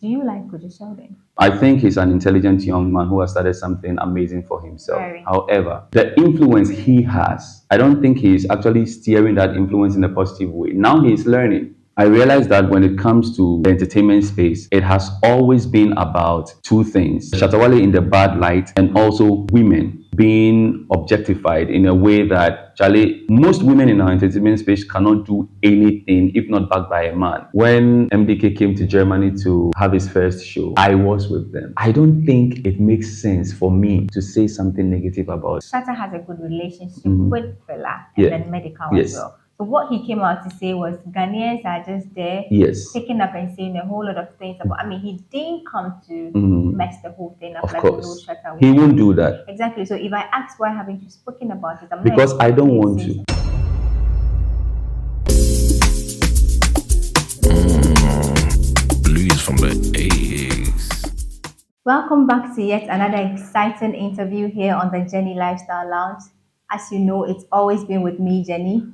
Do you like Kwadwo Sheldon? I think he's an intelligent young man who has started something amazing for himself. Very. However, the influence he has, I don't think he's actually steering that influence in a positive way. Now he's learning. I realize that when it comes to the entertainment space, it has always been about two things: Shatta Wale in the bad light, and also women being objectified in a way that, Charlie, most women in our entertainment space cannot do anything if not backed by a man. When MDK came to Germany to have his first show, I was with them. I don't think it makes sense for me to say something negative about. Shatta has a good relationship with Fela and Yeah. then Medical Yes. as well. So what he came out to say was Ghanaians are just there Yes. picking up and saying a whole lot of things about. I mean, he didn't come to mess the whole thing up Of like course. Shatta He Wale. won't do that Exactly. So if I ask why haven't you spoken about it, I'm not because I don't expecting want say to. Blues from the 80s. Welcome back to yet another exciting interview here on the Jenny Lifestyle Lounge. As you know, it's always been with me, Jenny.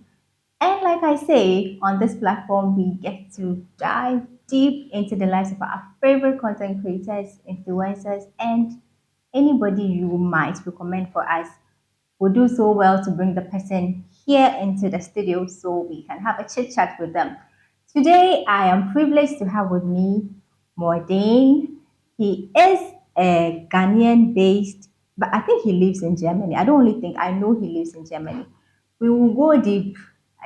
And like I say, on this platform, we get to dive deep into the lives of our favorite content creators, influencers, and anybody you might recommend for us. We do so well to bring the person here into the studio so we can have a chit chat with them. Today, I am privileged to have with me Mordin. He is a Ghanaian based, but I think he lives in Germany. I don't only think, I know he lives in Germany. We will go deep.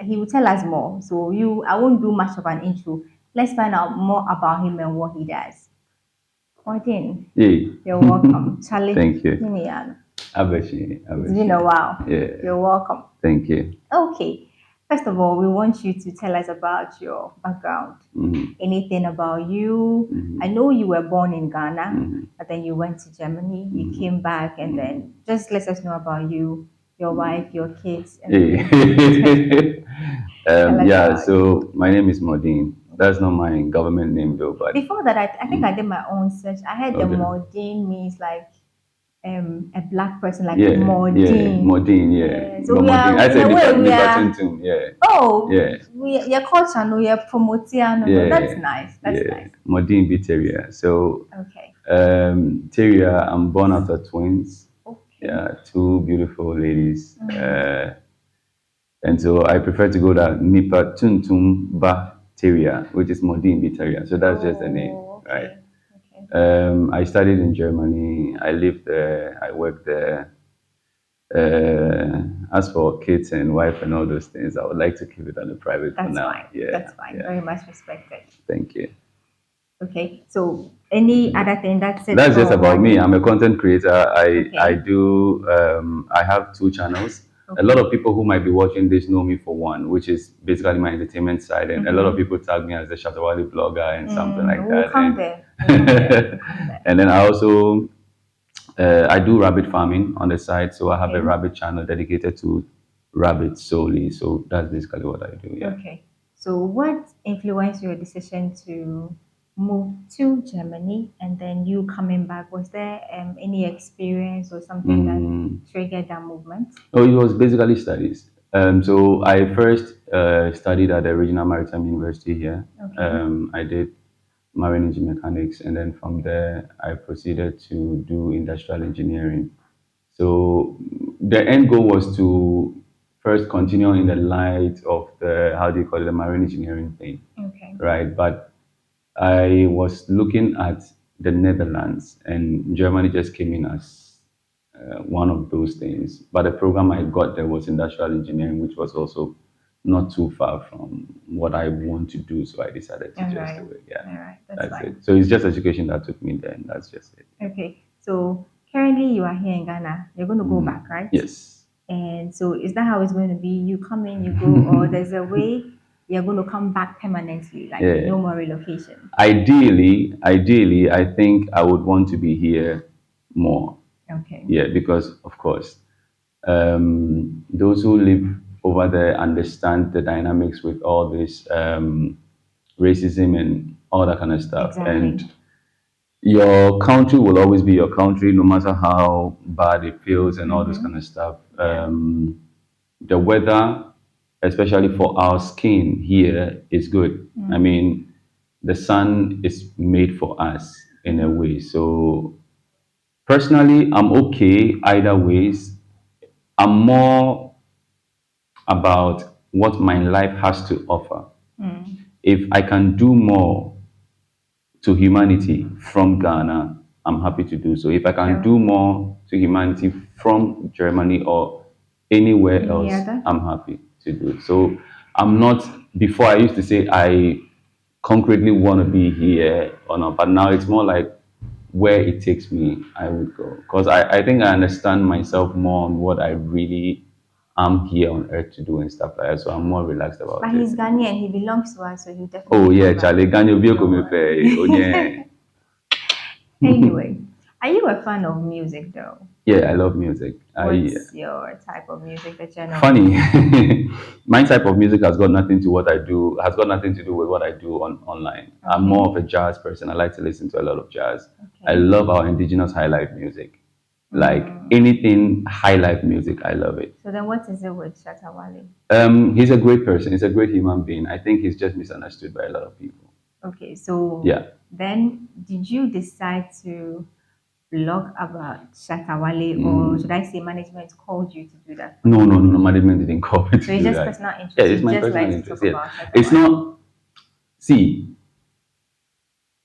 He will tell us more. So I won't do much of an intro. Let's find out more about him and what he does. Mordin, Yeah. you're welcome. Charlie. Thank you. Minian. Abeshi. It's been a while. Yeah. You're welcome. Thank you. Okay. First of all, we want you to tell us about your background. Anything about you. I know you were born in Ghana, but then you went to Germany. You came back, and then just let us know about you, your wife, your kids. And Hey. us Yeah, about so my name is Mordin. That's not my government name though, but Before that, I think I did my own search. I heard the Okay. Mordin means like a black person, like yeah, Mordin. Mordin, yeah. So But we are, Mordin, I in said a way, we are. Nipatuntum, yeah. Oh, Yeah. Your culture, no, your promotion, Yeah. that's nice. That's yeah. nice. Mordin be Terrier. So Okay. Terrier, I'm born after twins. Okay. Yeah, two beautiful ladies. And so I prefer to go that Nipatuntum Ba Terrier, which is Mordin be Terrier. So that's just the name, Okay. right? Okay. I studied in Germany. I lived there. I worked there. As for kids and wife and all those things, I would like to keep it on the private for That's now. fine. Yeah, That's fine. yeah. Very much respected. Thank you. Okay. So, any other thing that's it? That's just for about me. Mordin? I'm a content creator. Okay. I do. I have two channels. A lot of people who might be watching this know me for one, which is basically my entertainment side, and a lot of people tag me as a Shatta Wale blogger and something like We'll that. come And, there. We'll come there. and then I also I do rabbit farming on the side, so I have a rabbit channel dedicated to rabbits solely. So that's basically what I do. Yeah. Okay. So, what influenced your decision to move to Germany and then you coming back? Was there any experience or something that triggered that movement? Oh, it was basically studies. So I first studied at the Regional Maritime University here. I did marine engine mechanics, and then from there I proceeded to do industrial engineering. So the end goal was to first continue in the light of the, how do you call it, the marine engineering thing, Okay. right? But I was looking at the Netherlands, and Germany just came in as one of those things. But the program I got there was industrial engineering, which was also not too far from what I want to do. So I decided to just do it. Yeah. All right. That's fine. it. So it's just education that took me there, and that's just it. Okay. So, currently you are here in Ghana. You're going to go back, right? Yes. And so, is that how it's going to be? You come in, you go, or there's a way you're going to come back permanently, like Yeah. no more relocation? Ideally, I think I would want to be here more. Okay. Yeah, because of course, those who live over there understand the dynamics with all this racism and all that kind of stuff. Exactly. And your country will always be your country, no matter how bad it feels and all this kind of stuff. The weather, especially for our skin here, is good. I mean, the sun is made for us in a way. So personally, I'm okay either ways. I'm more about what my life has to offer. If I can do more to humanity from Ghana, I'm happy to do so. If I can Oh, do more to humanity from Germany or anywhere any else, other? I'm happy to do it. So I'm not, before I used to say I concretely want to be here or not, but now it's more like where it takes me, I would go. Because I think I understand myself more on what I really am here on earth to do and stuff like that. So I'm more relaxed about But it. he's Ghanaian. He belongs to us, so he'll Oh definitely yeah, come back. Charlie, Ganyo Bioko Don't me pe. Oh yeah. worry. Anyway, are you a fan of music though? Yeah, I love music. I What's your type of music that you know? funny. My type of music has got nothing to what I do. Has got nothing to do with what I do on online. I'm Okay, more of a jazz person. I like to listen to a lot of jazz. I okay. love our indigenous high life music. Like Mm. anything high life music, I love it. So then, what is it with Shatta Wale? He's a great person. He's a great human being. I think he's just misunderstood by a lot of people. Okay, so Yeah. then did you decide to blog about Shatta Wale, or should I say management called you to do that for No, you? no, no, no. Management didn't call me So to it's do just that. personal Yeah, interest. it's You my just personal like to talk interest. Yeah, about Shatta it's Wale. not. See,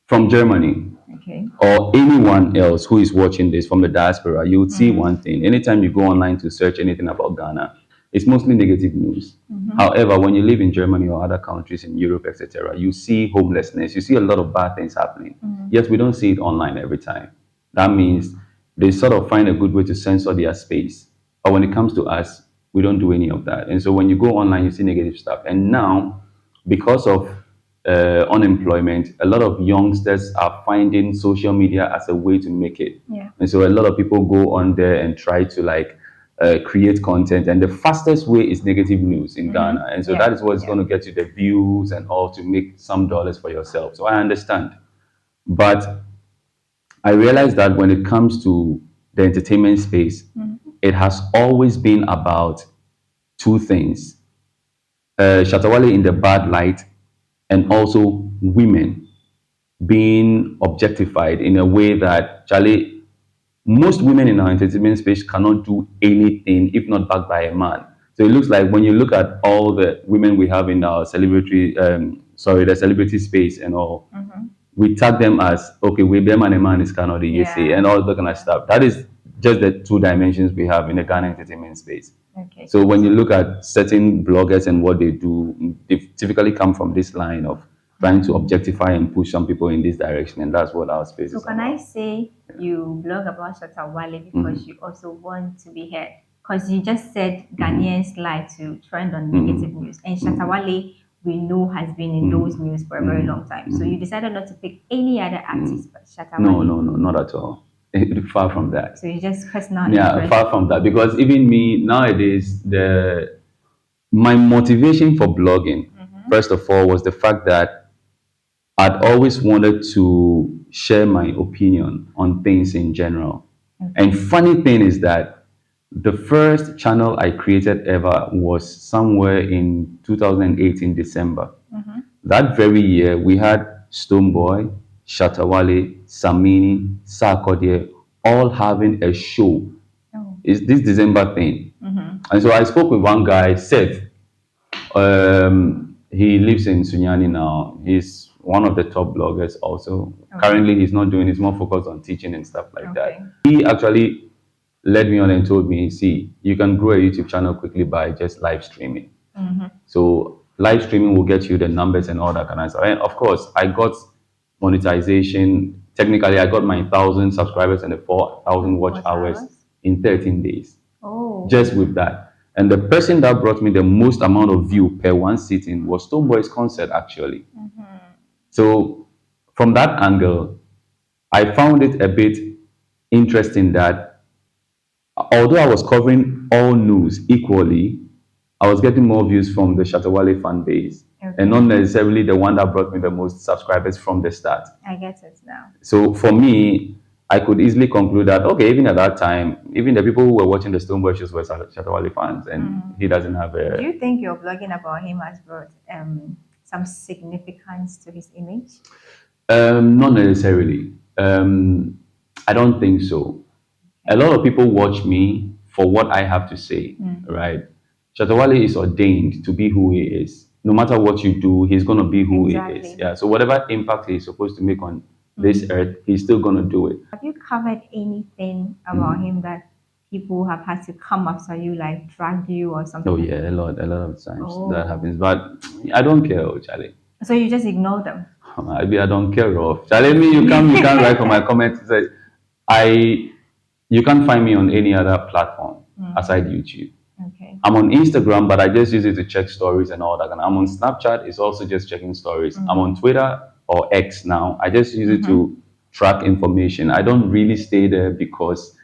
from Germany Okay. or anyone else who is watching this from the diaspora, you would see one thing. Anytime you go online to search anything about Ghana, it's mostly negative news. However, when you live in Germany or other countries in Europe, etc., you see homelessness, you see a lot of bad things happening. Yet we don't see it online every time. That means they sort of find a good way to censor their space. But when it comes to us, we don't do any of that. And so when you go online, you see negative stuff. And now, because of unemployment, a lot of youngsters are finding social media as a way to make it. Yeah. And so a lot of people go on there and try to like create content. And the fastest way is negative news in Ghana. And so Yeah. that is what's Yeah. going to get you the views and all to make some dollars for yourself. So I understand. But I realized that when it comes to the entertainment space, it has always been about two things: Shatta Wale in the bad light, and also women being objectified in a way that Charlie, most women in our entertainment space cannot do anything if not backed by a man. So it looks like when you look at all the women we have in our the celebrity space and all, we tag them as okay, we them and a man is kind of the say Yeah. and all that kind of Yeah. stuff. That is just the two dimensions we have in the Ghana entertainment space. Okay. So when you look at certain bloggers and what they do, they typically come from this line of trying to objectify and push some people in this direction, and that's what our space So is can I about. say you blog about Shatta Wale because you also want to be heard? Because you just said Ghanaians like to trend on negative news, and Shatta Wale we know has been in those news for a very long time. So you decided not to pick any other artist but Shatta No, Wale. no, no, not at all. Far from that. So it's just personal Yeah, interest. far from that. Because even me nowadays, the my motivation for blogging, first of all, was the fact that I'd always wanted to share my opinion on things in general. And funny thing is that the first channel I created ever was somewhere in 2018 December. That very year, we had Stoneboy, Shatta Wale, Samini, Sarkodie, all having a show. Oh. It's this December thing. And so I spoke with one guy, Seth. He lives in Sunyani now. He's one of the top bloggers also. Currently, he's not doing, he's more focused on teaching and stuff like Okay. that. He actually led me on and told me, see, you can grow a YouTube channel quickly by just live streaming. So live streaming will get you the numbers and all that kind of stuff. And of course, I got monetization. Technically, I got my 1,000 subscribers and the 4,000 watch Watch hours hours? in 13 days Oh. just with that. And the person that brought me the most amount of view per one sitting was Stoneboy's concert, actually. So from that angle, I found it a bit interesting that although I was covering all news equally, I was getting more views from the Shatta Wale fan base and not necessarily the one that brought me the most subscribers from the start. I get it now. So for me, I could easily conclude that okay, even at that time, even the people who were watching the Stoneboy shows were Shatta Wale fans, and he doesn't have Do a. you think your blogging about him has brought some significance to his image? Not necessarily. I don't think so. A lot of people watch me for what I have to say, right? Shatta Wale is ordained to be who he is. No matter what you do, he's going to be who he is. Exactly. Yeah. So whatever impact he's supposed to make on this earth, he's still going to do it. Have you covered anything about him that people have had to come after you, like drag you or something? Oh like yeah, a lot of times that Oh. happens. But I don't care, oh, Charlie. So you just ignore them? I don't care. Of Charlie, me, you can't write on my comments. It says, I you can't find me on any other platform aside YouTube. Okay. I'm on Instagram, but I just use it to check stories and all that. And I'm on Snapchat, it's also just checking stories. I'm on Twitter or X now. I just use it to track information. I don't really stay there because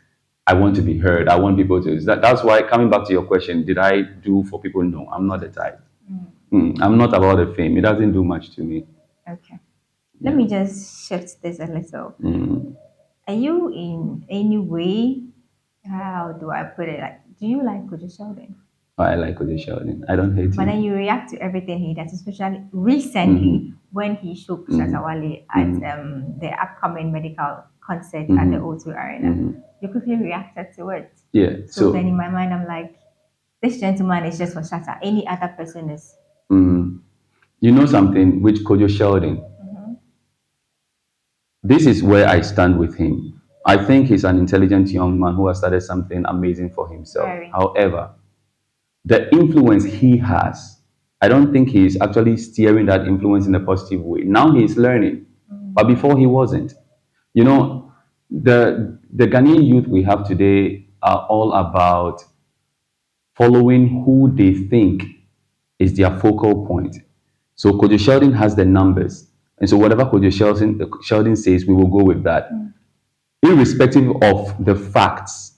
I want to be heard. I want people to. That's why, coming back to your question, did I do for people? No, I'm not the type. I'm not about the fame. It doesn't do much to me. Okay. Let me just shift this a little. Are you in any way, how do I put it? Like, do you like Kwadwo Sheldon? I like Kwadwo Sheldon. I don't hate But him. then you react to everything he does, especially recently when he shook Shatta Wale at the upcoming medical concert at the O2 Arena. You quickly reacted to it. Yeah. So then in my mind, I'm like, this gentleman is just for Shatta. Any other person is. You know something with Kwadwo Sheldon. This is where I stand with him. I think he's an intelligent young man who has started something amazing for himself. Very. However, the influence he has, I don't think he's actually steering that influence in a positive way. Now he's learning, but before he wasn't. You know, the Ghanaian youth we have today are all about following who they think is their focal point. So Kwadwo Sheldon has the numbers. And so whatever Kwadwo Sheldon says, we will go with that, irrespective of the facts.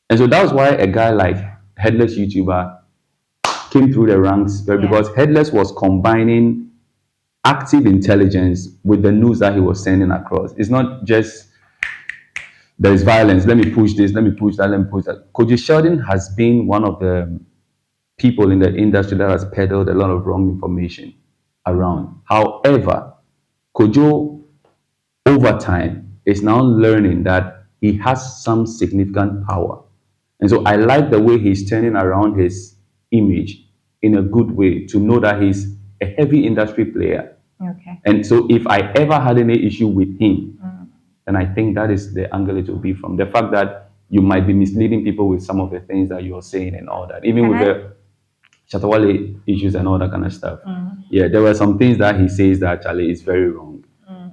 And so that was why a guy like Headless YouTuber came through the ranks, because Headless was combining active intelligence with the news that he was sending across. It's not just there's violence, let me push this, let me push that, let me push that. Kwadwo Sheldon has been one of the people in the industry that has peddled a lot of wrong information around. However, Kojo, over time, is now learning that he has some significant power. And so I like the way he's turning around his image in a good way, to know that he's a heavy industry player. Okay. And so if I ever had any issue with him, then I think that is the angle it will be from. The fact that you might be misleading people with some of the things that you're saying and all that. Even with the Shatta Wale issues and all that kind of stuff. Yeah, there were some things that he says that actually is very wrong.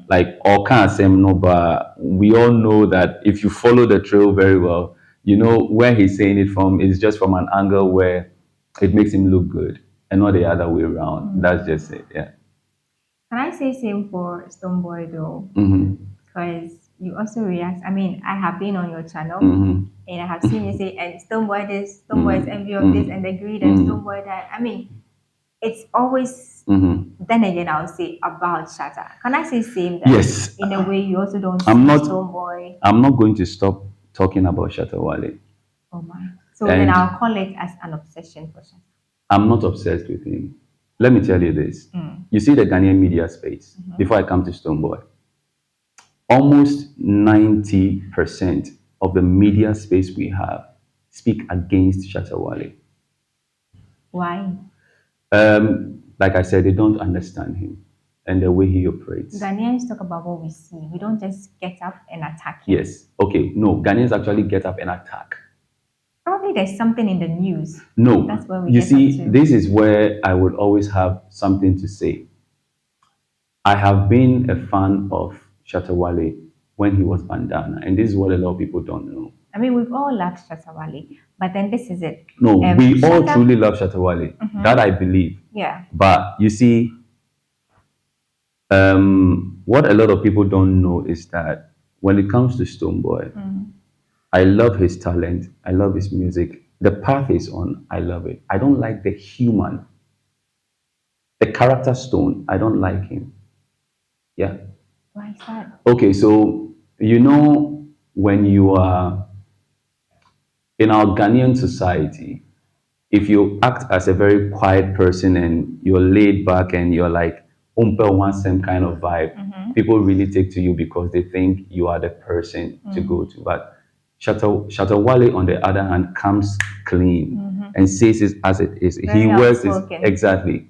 Like, all can't say no, but we all know that if you follow the trail very well, you know where he's saying it from is just from an angle where it makes him look good and not the other way around. That's just it. Yeah. Can I say same for Stonebwoy though? Because you also react. I mean, I have been on your channel and I have seen you say, and Stonebwoy this, Stonebwoy is envy of this, and the greed, and Stonebwoy that. I mean, it's always, then again, I'll say about Shatta. Can I say same that? Yes. In a way, you also don't see I'm not- Stonebwoy. I'm not going to stop talking about Shatta Wale. Oh my. So And- then I'll call it as an obsession for Shatta. I'm not obsessed with him. Let me tell you this. You see the Ghanaian media space, before I come to Stonebwoy, almost 90% of the media space we have speak against Shatta Wale. Why? Like I said, they don't understand him and the way he operates. Ghanaians talk about what we see. We don't just get up and attack him. Yes. Okay. No, Ghanaians actually get up and attack. Probably there's something in the news. No. That's where we You get see, up to. this is where I would always have something to say. I have been a fan of Shatta Wale when he was Bandana, and this is what a lot of people don't know. I mean, we've all loved Shatta Wale, but then this is it. No, we all Shatta- truly love Shatta Wale. That I believe. Yeah. But you see, what a lot of people don't know is that when it comes to Stonebwoy, I love his talent. I love his music. The path he's on, I love it. I don't like the human, the character Stone. I don't like him. Yeah. Why is that? Okay, so you know when you are in our Ghanaian society, if you act as a very quiet person and you're laid back and you're like umpe one same kind of vibe, people really take to you because they think you are the person to go to. But Shatta Wale, on the other hand, comes clean and says it as it is. He Very wears this outspoken. exactly.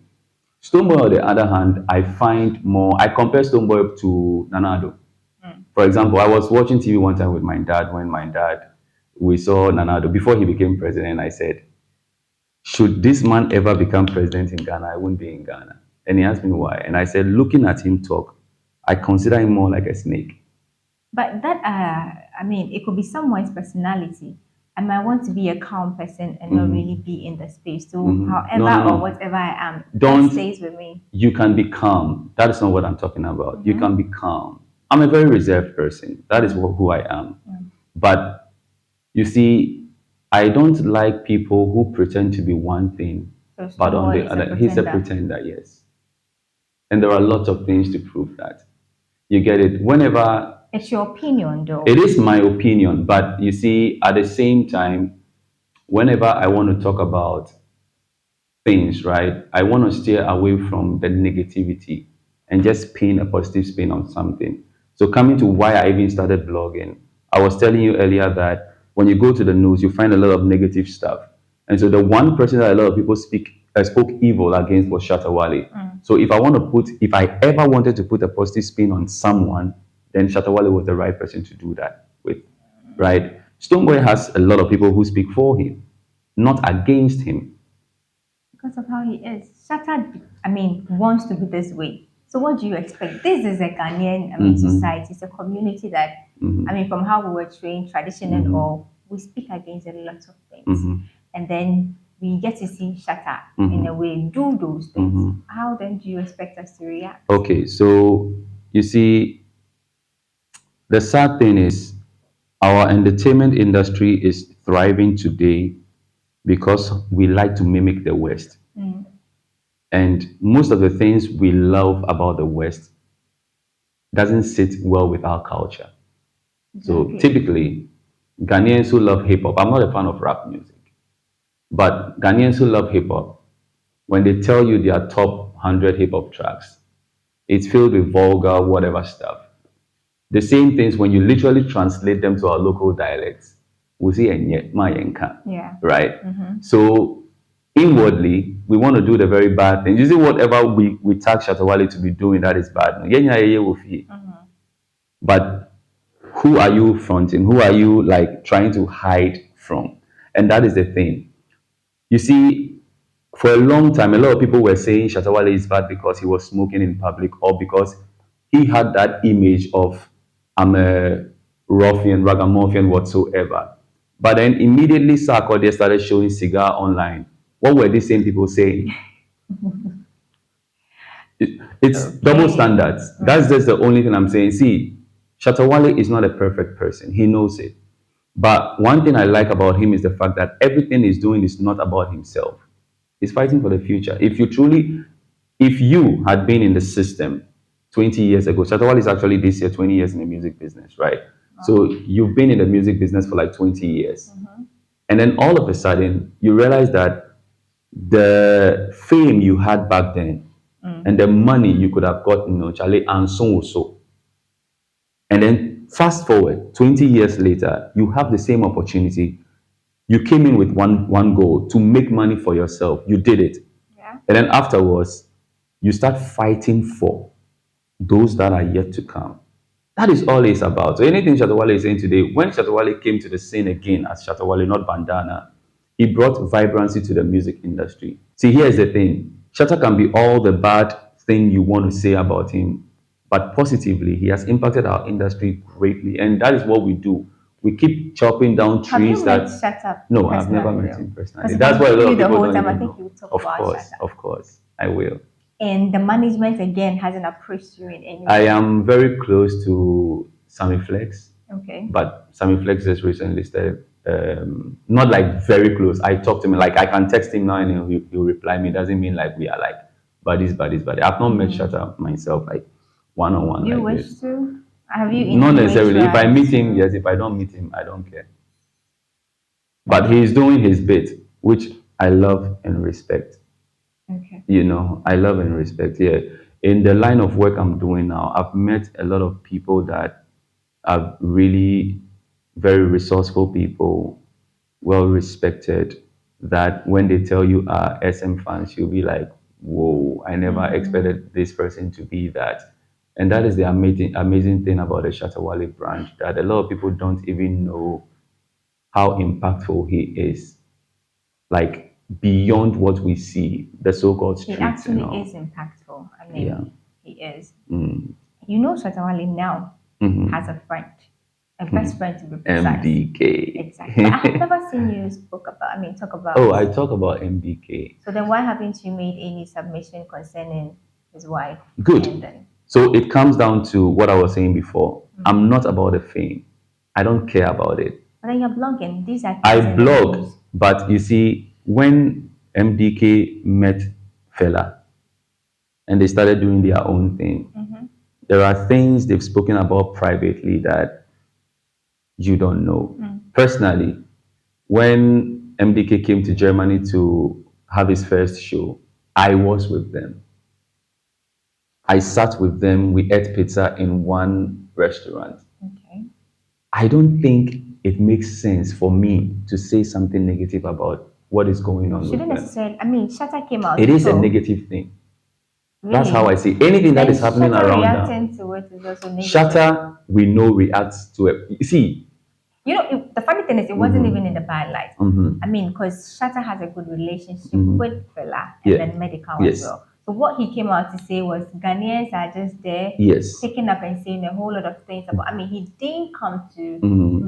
Stonebwoy, on the other hand, I find more. I compare Stonebwoy to Nanado. For example, I was watching TV one time with my dad when my dad we saw Nanado before he became president. I said, should this man ever become president in Ghana, I wouldn't be in Ghana. And he asked me why. And I said, looking at him talk, I consider him more like a snake. But that, I mean, it could be someone's personality. I might want to be a calm person and not really be in the space. So, however No, no, or no. whatever I am, Don't- that stays with me. You can be calm. That is not what I'm talking about. You can be calm. I'm a very reserved person. That is who I am. But you see, I don't like people who pretend to be one thing, So but on Stonebwoy the is other, he's a pretender, yes. And there are lots of things to prove that. You get it? Whenever It's your opinion, though. it is my opinion, but you see, at the same time, whenever I want to talk about things, right, I want to steer away from the negativity and just pin a positive spin on something. So, coming to why I even started blogging, I was telling you earlier that when you go to the news, you find a lot of negative stuff. And so, the one person that a lot of people spoke evil against was Shatta Wale. So, if I ever wanted to put a positive spin on someone, then Shatta Wale was the right person to do that with, right? Stonebwoy has a lot of people who speak for him, not against him. Because of how he is. Shatta, I mean, wants to be this way. So what do you expect? This is a Ghanaian, I mean, society. It's a community that, I mean, from how we were trained, tradition and all, we speak against a lot of things. And then we get to see Shatta, in a way, do those things. How then do you expect us to react? Okay, so you see, the sad thing is our entertainment industry is thriving today because we like to mimic the West. And most of the things we love about the West doesn't sit well with our culture. So Exactly. typically, Ghanaians who love hip hop, I'm not a fan of rap music, but Ghanaians who love hip hop, when they tell you their top 100 hip hop tracks, it's filled with vulgar, whatever stuff. The same things when you literally translate them to our local dialects, we say "enye, ma yenka," Yeah. right? So inwardly, we want to do the very bad thing. Using whatever we tag Shatta Wale to be doing that is bad. No, yenya yeye wo fie. But who are you fronting? Who are you like trying to hide from? And that is the thing. You see, for a long time, a lot of people were saying Shatta Wale is bad because he was smoking in public or because he had that image of I'm a ruffian, ragamuffin, whatsoever. But then immediately Sarkodie started showing cigar online. What were these same people saying? It's double standards. That's just the only thing I'm saying. See, Shatta Wale is not a perfect person. He knows it. But one thing I like about him is the fact that everything he's doing is not about himself. He's fighting for the future. If you had been in the system 20 years ago, Shatta Wale is actually this year 20 years in the music business, right? So you've been in the music business for like 20 years. And then all of a sudden, you realize that the fame you had back then and the money you could have gotten, Charlie, and so so. And then fast forward 20 years later, you have the same opportunity. You came in with one goal to make money for yourself. You did it. Yeah. And then afterwards, you start fighting for those that are yet to come. That is all it's about. So anything Shatta Wale is saying today, when Shatta Wale came to the scene again as Shatta Wale, not Bandana, he brought vibrancy to the music industry. See, here's the thing. Shatta can be all the bad thing you want to say about him, but positively, he has impacted our industry greatly. And that is what we do. We keep chopping down Have you trees met that... Shatta No, I've never personally, met though? him personally. Because That's if why I a lot knew of the people whole don't time, I even think know. you would talk Of about course, Shatta. of course, I will. And the management again hasn't approached you in any I way. am very close to Sammy Flex, Okay. but Sammy Flex just recently started, not like very close. I talk to him, like I can text him now and he'll reply me. Doesn't mean like we are like buddies. I've not met Shatta myself, like one on one You like wish this. to? Have you in Not any way necessarily. If I tried meet him, to- yes. If I don't meet him, I don't care. But he's doing his bit, which I love and respect. Okay. I love and respect. Yeah. In the line of work I'm doing now, I've met a lot of people that are really very resourceful people, well respected, that when they tell you are SM fans, you'll be like, whoa, I never expected this person to be that. And that is the amazing thing about the Shatta Wale brand, that a lot of people don't even know how impactful he is, like beyond what we see, the so-called He streets and actually all. is impactful. I Yeah. mean, he is. Shatta Wale now has a friend, a best friend to be precise. MDK. Exactly. But I have never seen you talk Oh, about. I talk about MDK. So then why haven't you made any submission concerning his wife? And Good. then, So it comes down to what I was saying before. I'm not about the fame. I don't care about it. but then you're blogging. These are I things in the blog, news. but you see, when MDK met Fela and they started doing their own thing, there are things they've spoken about privately that you don't know. Personally, when MDK came to Germany to have his first show, I was with them. I sat with them. We ate pizza in one restaurant. Okay. I don't think it makes sense for me to say something negative about what is going on with Shouldn't them. necessarily. Shatta came out It to is a talk. negative thing. That's how I Really? see anything that Then is happening Shatta around now. reacting to it is also negative. Shatta, we know, reacts to it. You see, The funny thing is, it wasn't even in the bad light. Because Shatta has a good relationship with Fela and yeah, then Medical as yes, well. So what he came out to say was Ghanaians are just there yes, picking up and saying a whole lot of things about. He didn't come to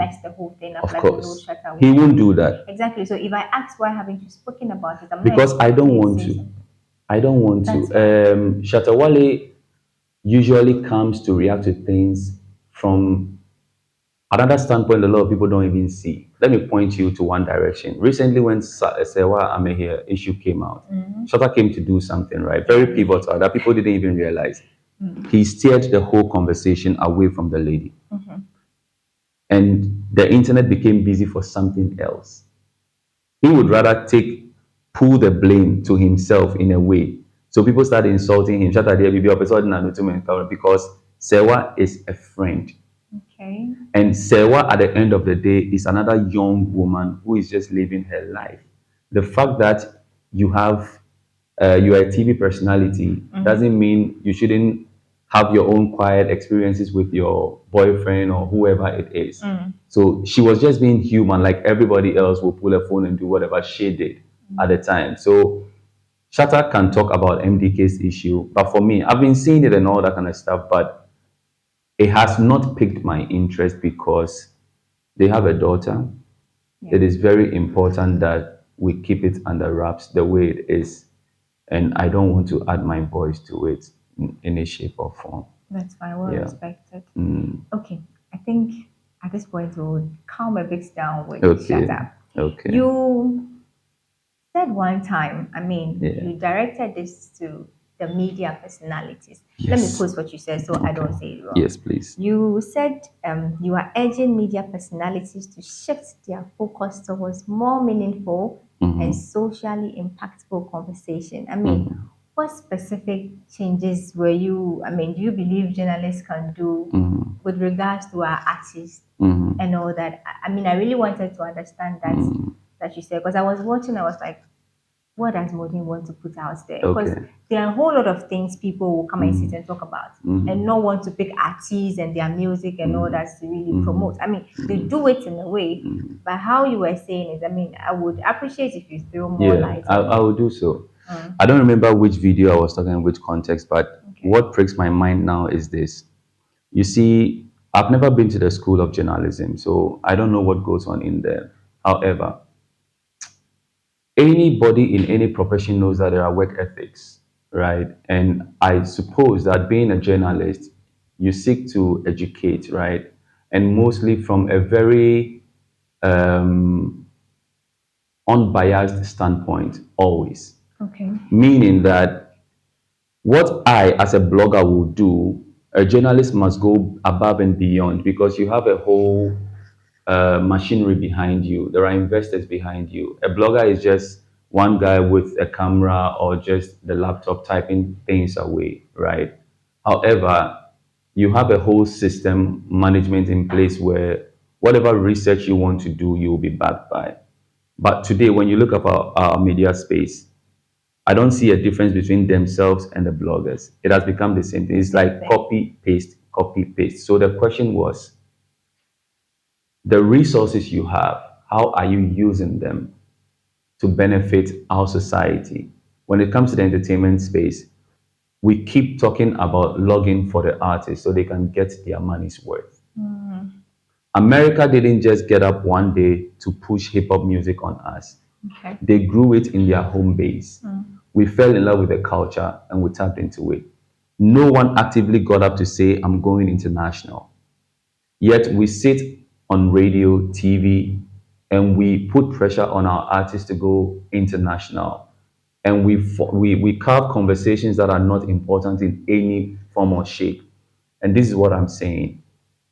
mess the whole thing up of like we know course. Shatta He would. won't do that Exactly. So if I ask why haven't you spoken about it, I'm not because I don't expecting you to want say to. something. I don't want to. That's fine. Shatta Wale usually comes to react to things from another standpoint a lot of people don't even see. Let me point you to one direction. Recently, when Sewa Amehia issue came out, Shatta came to do something, right? Very pivotal that people didn't even realize. He steered the whole conversation away from the lady. And the internet became busy for something else. He would rather pull the blame to himself in a way. So people started insulting him. Shatta Wale be episode na because Sewa is a friend. Okay. And Sewa, at the end of the day, is another young woman who is just living her life. The fact that you're a TV personality doesn't mean you shouldn't have your own quiet experiences with your boyfriend or whoever it is. So she was just being human, like everybody else will pull a phone and do whatever she did at the time. So Shatta can talk about MDK's issue, but for me, I've been seeing it and all that kind of stuff, but it has not piqued my interest because they have a daughter. Yeah. It is very important that we keep it under wraps the way it is. And I don't want to add my voice to it in any shape or form. That's fine. Well Yeah. respected. Okay. I think at this point we'll calm a bit down with Okay. Shatta. Okay. You said one time, Yeah. you directed this to the media personalities. Let me Yes. post what you said so I don't say it wrong. Yes, please. You said you are urging media personalities to shift their focus towards more meaningful and socially impactful conversation. What specific changes were do you believe journalists can do with regards to our artists and all that? I really wanted to understand that you said, because I was watching, I was like, what does Mordin want to put out there? Because Okay. there are a whole lot of things people will come and sit and talk about and not want to pick artists and their music and all that to really promote. They do it in a way, but how you were saying it, I would appreciate if you throw more Yeah, light I, on I it. will do so. I don't remember which video I was talking in which context, but Okay. what pricks my mind now is this. You see, I've never been to the school of journalism, so I don't know what goes on in there. However, anybody in any profession knows that there are work ethics, right? And I suppose that being a journalist, you seek to educate, right? And mostly from a very unbiased standpoint, always. Okay. Meaning that what I, as a blogger, will do, a journalist must go above and beyond because you have a whole machinery behind you. There are investors behind you. A blogger is just one guy with a camera or just the laptop typing things away, right? However, you have a whole system management in place where whatever research you want to do, you will be backed by. But today, when you look at our media space, I don't see a difference between themselves and the bloggers. It has become the same thing. It's Same like thing. copy, paste, copy, paste. So the question was, the resources you have, how are you using them to benefit our society? When it comes to the entertainment space, we keep talking about logging for the artists so they can get their money's worth. America didn't just get up one day to push hip hop music on us. Okay. They grew it in their home base. We fell in love with the culture and we tapped into it. No one actively got up to say, I'm going international. Yet we sit on radio, TV, and we put pressure on our artists to go international. And we carve conversations that are not important in any form or shape. And this is what I'm saying.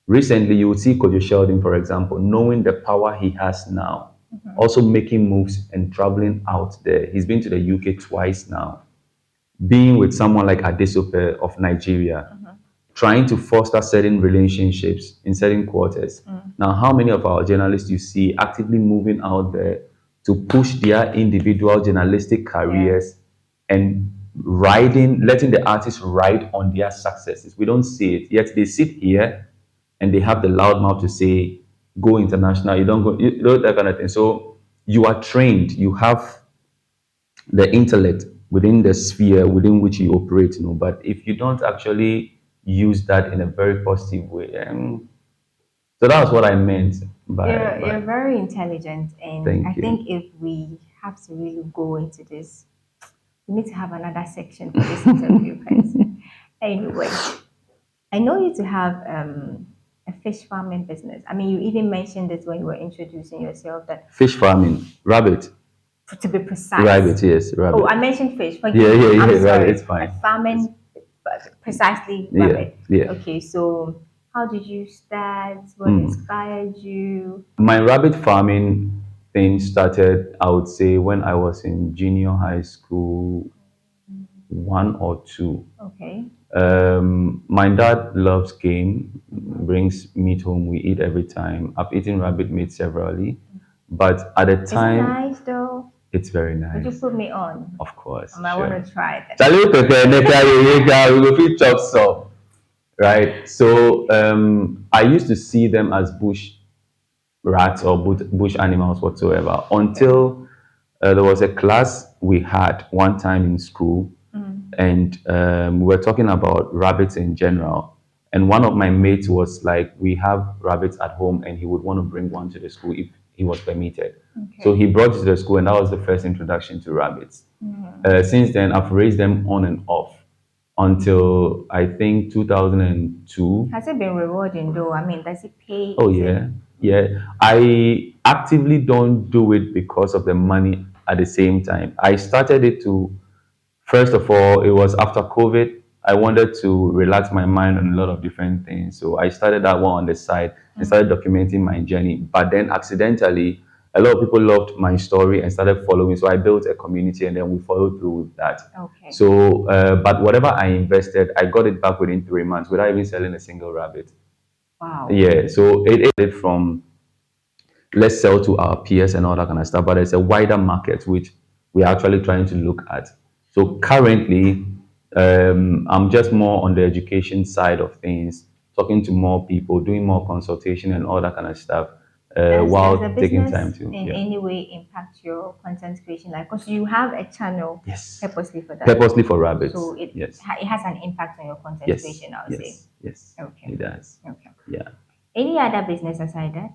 Recently, you would see Kwadwo Sheldon, for example, knowing the power he has now, also making moves and traveling out there. He's been to the UK twice now, being with someone like Adesope of Nigeria, trying to foster certain relationships in certain quarters. Now, how many of our journalists you see actively moving out there to push their individual journalistic careers and letting the artists ride on their successes? We don't see it. Yet they sit here and they have the loud mouth to say, go international, you don't go, you know, that kind of thing. So you are trained, you have the intellect within the sphere within which you operate, but if you don't actually use that in a very positive way, so that was what I meant You're by very intelligent, and I thank you. think if we have to really go into this, we need to have another section for this interview. Guys. Anyway, I know you to have a fish farming business. I mean, you even mentioned it when you were introducing yourself that, Fish farming, rabbit, to be precise. rabbit, yes, Oh, rabbit. I mentioned fish. Yeah, Forgive yeah, me. I'm yeah, rabbit, it's sorry. fine. But farming, but precisely Yeah, rabbit. yeah. Okay, so how did you start? What inspired you? My rabbit farming thing started, I would say, when I was in junior high school, one or two. Okay. My dad loves game, brings meat home, we eat every time. I've eaten rabbit meat severally, but at the Is it time, nice though? it's very Would you nice. put me on? Of course, I sure. want to try that. Salute Pepe, Neka, we go fit chop some, right? So I used to see them as bush rats or bush animals whatsoever until there was a class we had one time in school, and we were talking about rabbits in general. And one of my mates was like, we have rabbits at home, and he would want to bring one to the school if he was permitted. So Okay. he brought it to the school, and that was the first introduction to rabbits. Since then, I've raised them on and off until I think 2002. Has it been rewarding though? I mean, does it pay? Oh Is it? yeah, yeah. I actively don't do it because of the money at the same time. I started it to, first of all, it was after COVID. I wanted to relax my mind on a lot of different things. So I started that one on the side and started documenting my journey. But then accidentally, a lot of people loved my story and started following. So I built a community and then we followed through with that. Okay. So, but whatever I invested, I got it back within 3 months without even selling a single rabbit. Wow. Yeah, so it from let's sell to our peers and all that kind of stuff, but there's a wider market which we're actually trying to look at. So currently, I'm just more on the education side of things, talking to more people, doing more consultation and all that kind of stuff, Does the while taking business time to, in yeah. any way impact your content creation? Like, because you have a channel Yes. purposely for that. Purposely for rabbits. So it Yes. it has an impact on your content Yes. creation, I would say. Yes. Yes. Okay. It does. Okay. Yeah. Any other business aside that?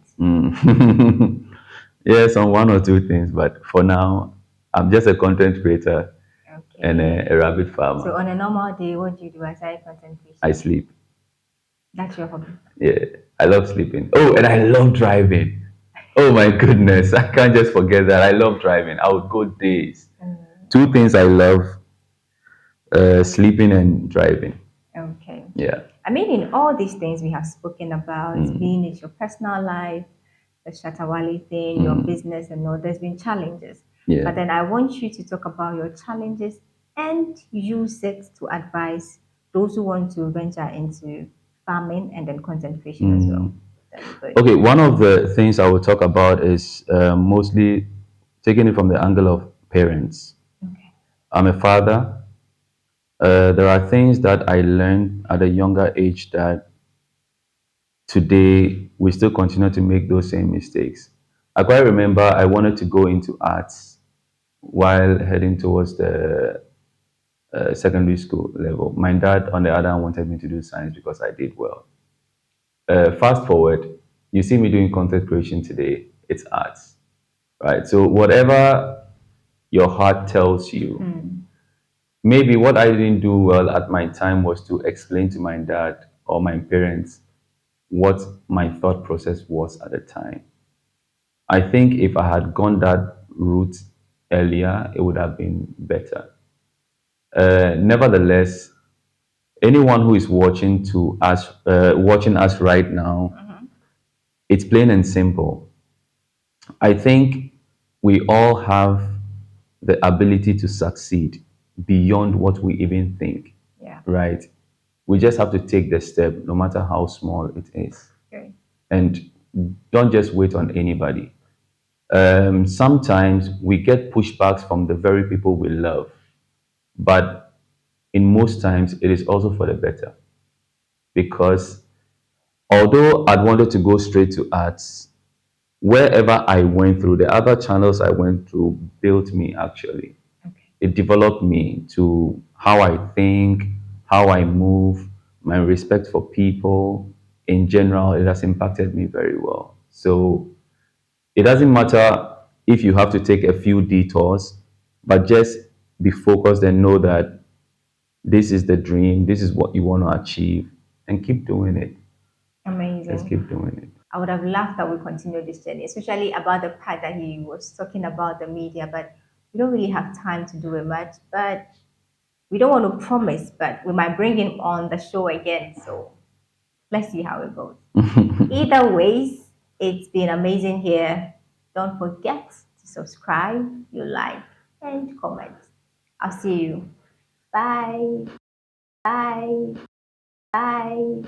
Yes, on one or two things, but for now, I'm just a content creator and Okay. a rabbit farmer. So on a normal day, what do you do aside content creation? I sleep. That's your hobby. Yeah, I love sleeping. Oh, and I love driving. Oh my goodness, I can't just forget that. I love driving. I would go days. Two things I love: sleeping and driving. Okay. Yeah. I mean, in all these things we have spoken about, being it your personal life, the Shatta Wale thing, your business, and all, there's been challenges. Yeah. But then I want you to talk about your challenges and use it to advise those who want to venture into farming and then content creation as well. That'd be good. Okay, one of the things I will talk about is mostly taking it from the angle of parents. Okay. I'm a father. There are things that I learned at a younger age that today we still continue to make those same mistakes. I quite remember I wanted to go into arts while heading towards the secondary school level. My dad, on the other hand, wanted me to do science because I did well. Fast forward, you see me doing content creation today, it's arts, right? So, whatever your heart tells you, maybe what I didn't do well at my time was to explain to my dad or my parents what my thought process was at the time. I think if I had gone that route earlier, it would have been better. Nevertheless, anyone who is watching us right now, it's plain and simple. I think we all have the ability to succeed beyond what we even think, Yeah. right? We just have to take the step, no matter how small it is. Okay. And don't just wait on anybody. Sometimes we get pushbacks from the very people we love, but in most times it is also for the better. Because although I'd wanted to go straight to arts, wherever I went through, the other channels I went through built me actually. Okay. It developed me to how I think, how I move, my respect for people in general. It has impacted me very well. So it doesn't matter if you have to take a few detours, but just be focused and know that this is the dream, this is what you want to achieve, and keep doing it. Just Amazing. keep doing it. I would have loved that we continue this journey, especially about the part that he was talking about the media, but we don't really have time to do it much. But we don't want to promise, but we might bring him on the show again. So let's see how it goes. Either ways, it's been amazing here. Don't forget to subscribe, you like, and comment. I'll see you. Bye. Bye. Bye.